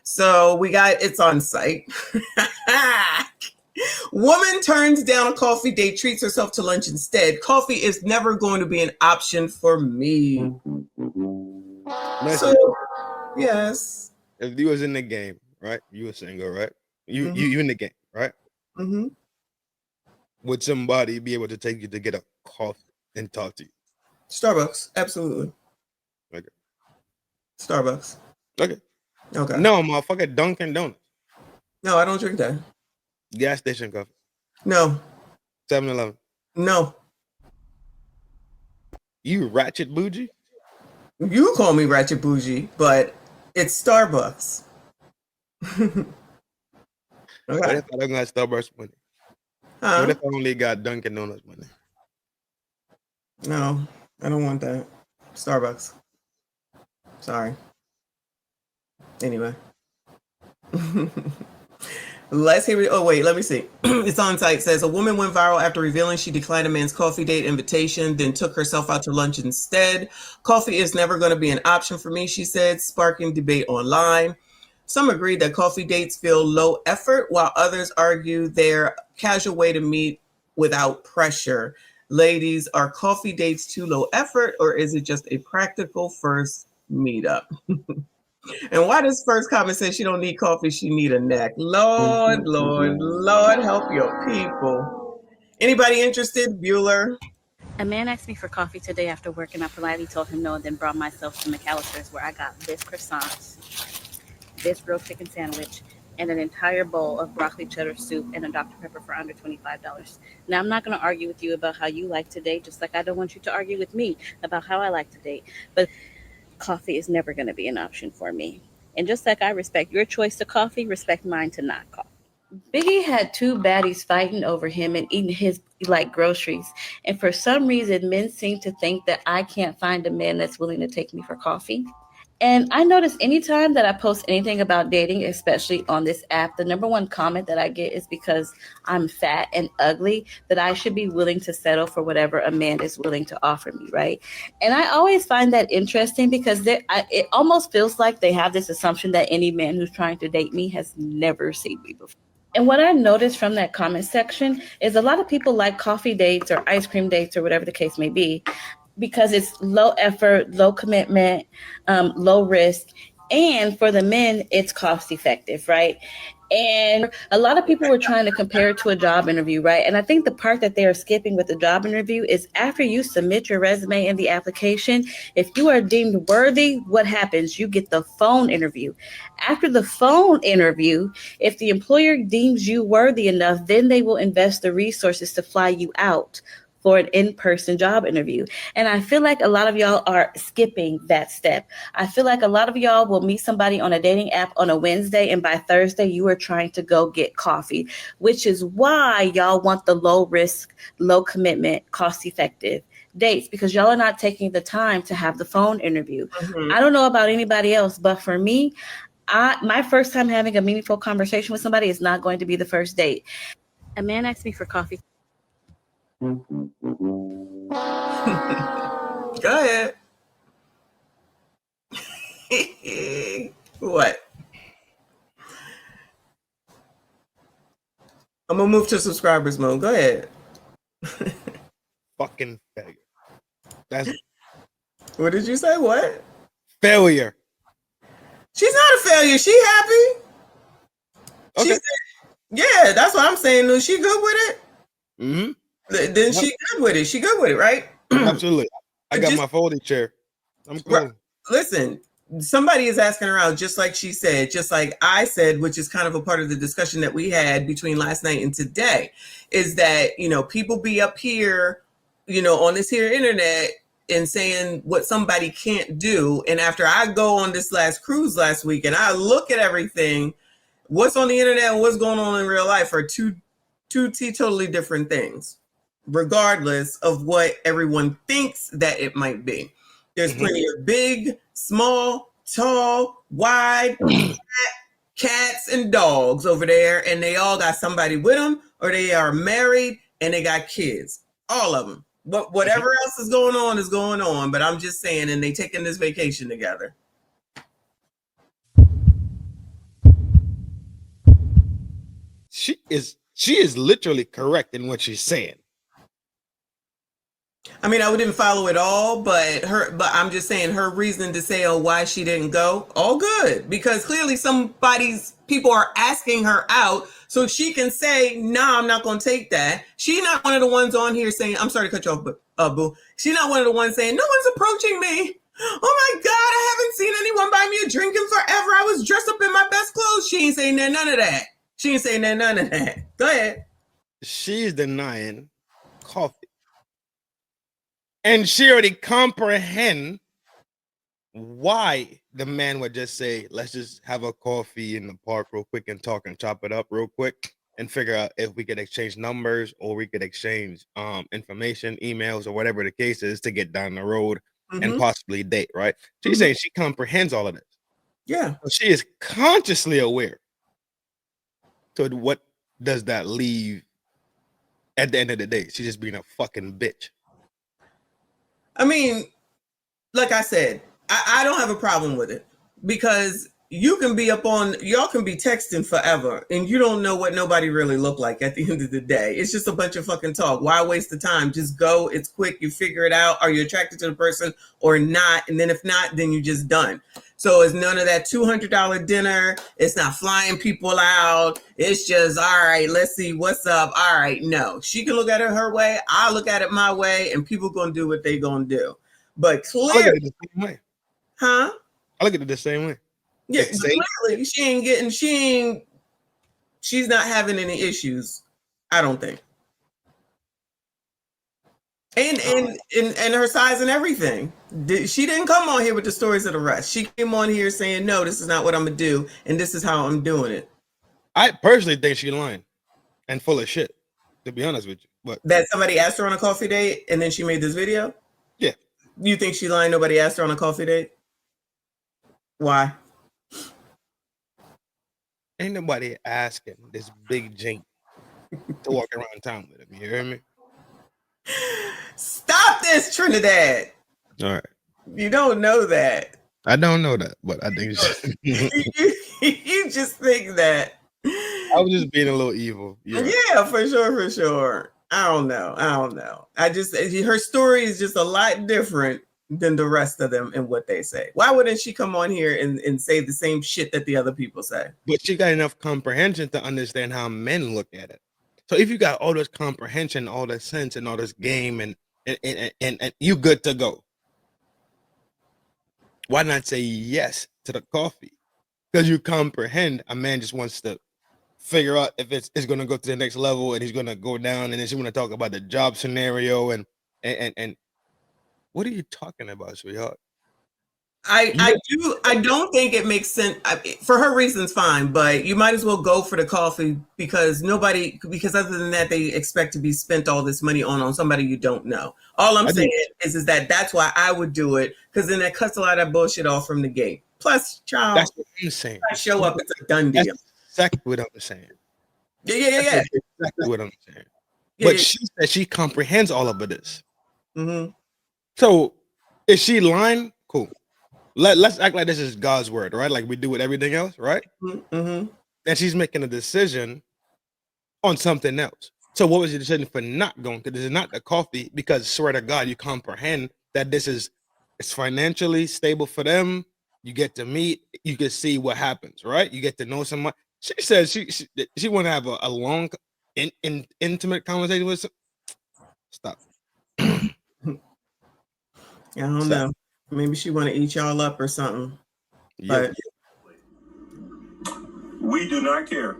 So we got it's on site. Woman turns down a coffee date, treats herself to lunch instead. Coffee is never going to be an option for me. Messy. So, yes. If you was in the game, right? You were single, right? You in the game, right? Mm-hmm. Would somebody be able to take you to get a coffee and talk to you? Starbucks, absolutely. Okay. Starbucks. Okay. Okay. No, motherfucker, Dunkin' Donuts. No, I don't drink that. Gas station coffee. No. 7-Eleven. No. You ratchet bougie? You call me ratchet bougie, but it's Starbucks. Okay. What if I don't got Starbucks money? Huh? What if I only got Dunkin' Donuts money? No, I don't want that. Starbucks. Sorry. Anyway. Let's hear it. Oh, wait, let me see. It's on site. Says a woman went viral after revealing she declined a man's coffee date invitation, then took herself out to lunch instead. Coffee is never going to be an option for me, she said, sparking debate online. Some agreed that coffee dates feel low effort, while others argue they're a casual way to meet without pressure. Ladies, are coffee dates too low effort, or is it just a practical first meetup? And why does first comment say she don't need coffee, she need a neck? Lord, Lord, Lord, help your people. Anybody interested, Bueller? A man asked me for coffee today after work, and I politely told him no, and then brought myself to McAllister's, where I got this croissant, this grilled chicken sandwich, and an entire bowl of broccoli cheddar soup and a Dr. Pepper for under $25. Now, I'm not going to argue with you about how you like to date, just like I don't want you to argue with me about how I like to date. But coffee is never going to be an option for me. And just like I respect your choice to coffee, respect mine to not coffee. Biggie had two baddies fighting over him and eating his groceries. And for some reason, men seem to think that I can't find a man that's willing to take me for coffee. And I notice anytime that I post anything about dating, especially on this app, the number one comment that I get is because I'm fat and ugly, that I should be willing to settle for whatever a man is willing to offer me, right? And I always find that interesting because it almost feels like they have this assumption that any man who's trying to date me has never seen me before. And what I noticed from that comment section is a lot of people like coffee dates or ice cream dates or whatever the case may be, because it's low effort, low commitment, low risk. And for the men, it's cost effective, right? And a lot of people were trying to compare it to a job interview, right? And I think the part that they are skipping with the job interview is after you submit your resume in the application, if you are deemed worthy, what happens? You get the phone interview. After the phone interview, if the employer deems you worthy enough, then they will invest the resources to fly you out for an in-person job interview. And I feel like a lot of y'all are skipping that step. I feel like a lot of y'all will meet somebody on a dating app on a Wednesday, and by Thursday, you are trying to go get coffee, which is why y'all want the low risk, low commitment, cost effective dates, because y'all are not taking the time to have the phone interview. I don't know about anybody else, but for me, my first time having a meaningful conversation with somebody is not going to be the first date. A man asked me for coffee. Go ahead. What? I'm gonna move to subscribers mode. Go ahead. Fucking failure. That's What did you say? What? failure. She's not a failure. She happy. Okay. She said, yeah, that's what I'm saying. Is she good with it? Mm-hmm. Then she good with it. She good with it, right? Absolutely. I got my folding chair. I'm cool. Listen, somebody is asking her out, just like she said, just like I said, which is kind of a part of the discussion that we had between last night and today, is that, people be up here, on this here internet and saying what somebody can't do. And after I go on this last cruise last week and I look at everything, what's on the internet and what's going on in real life are two totally different things, regardless of what everyone thinks that it might be. There's plenty of big, small, tall, wide cats and dogs over there, and they all got somebody with them, or they are married and they got kids. All of them. But whatever else is going on. But I'm just saying, and they taking this vacation together. she is literally correct in what she's saying. I mean, I didn't follow it all, but I'm just saying her reason to say, oh, why she didn't go, all good, because clearly people are asking her out, so she can say, nah, I'm not going to take that. She's not one of the ones on here saying, I'm sorry to cut you off, but boo. She's not one of the ones saying, no one's approaching me. Oh my God, I haven't seen anyone buy me a drink in forever. I was dressed up in my best clothes. She ain't saying none of that. She ain't saying none of that. Go ahead. She's denying coffee. And she already comprehend why the man would just say, let's just have a coffee in the park real quick and talk and chop it up real quick and figure out if we could exchange numbers or we could exchange information, emails, or whatever the case is to get down the road and possibly date, right? She's saying she comprehends all of this. Yeah. So she is consciously aware. So what does that leave at the end of the day? She's just being a fucking bitch. I mean, like I said, I don't have a problem with it, because you can be y'all can be texting forever and you don't know what nobody really look like at the end of the day. It's just a bunch of fucking talk. Why waste the time? Just go. It's quick. You figure it out. Are you attracted to the person or not? And then if not, then you just done. So it's none of that $200 dinner. It's not flying people out. It's just, all right, let's see what's up. All right, no. She can look at it her way. I look at it my way, and people going to do what they going to do. But clearly, I look at it the same way. Huh? I look at it the same way. Yeah, clearly she's not having any issues, I don't think. And her size and everything. She didn't come on here with the stories of the rest. She came on here saying, no, this is not what I'm gonna do, and this is how I'm doing it. I personally think she's lying and full of shit, to be honest with you. But that somebody asked her on a coffee date and then she made this video? Yeah. You think she lying? Nobody asked her on a coffee date? Why? Ain't nobody asking this big jink to walk around town with him. You hear me? Stop this, Trinidad. All right. You don't know that. I don't know that, but I think you just think that. I was just being a little evil. Yeah, for sure. I don't know. Her story is just a lot different than the rest of them and what they say. Why wouldn't she come on here and say the same shit that the other people say? But she got enough comprehension to understand how men look at it. So if you got all this comprehension, all this sense, and all this game, and you good to go, why not say yes to the coffee? Because you comprehend a man just wants to figure out if it's going to go to the next level and he's going to go down, and then she want to talk about the job scenario and what are you talking about, sweetheart? I don't think it makes sense. For her reasons, fine, but you might as well go for the coffee because other than that, they expect to be spent all this money on somebody you don't know. All I'm saying is that that's why I would do it, because then that cuts a lot of bullshit off from the gate. Plus, child, that's what I'm saying. I show up, it's a done deal. That's exactly what I'm saying. Yeah. That's exactly what I'm saying. But she said she comprehends all of this. Mm-hmm. So is she lying? Cool. Let's act like this is God's word, right? Like we do with everything else, right? Mm-hmm. And she's making a decision on something else. So what was your decision for not going? Because this is not the coffee, because swear to God, you comprehend that it's financially stable for them. You get to meet, you can see what happens, right? You get to know someone. She says she want to have a long, intimate conversation with Stop. I don't know. Maybe she want to eat y'all up or something. Yep. But we do not care.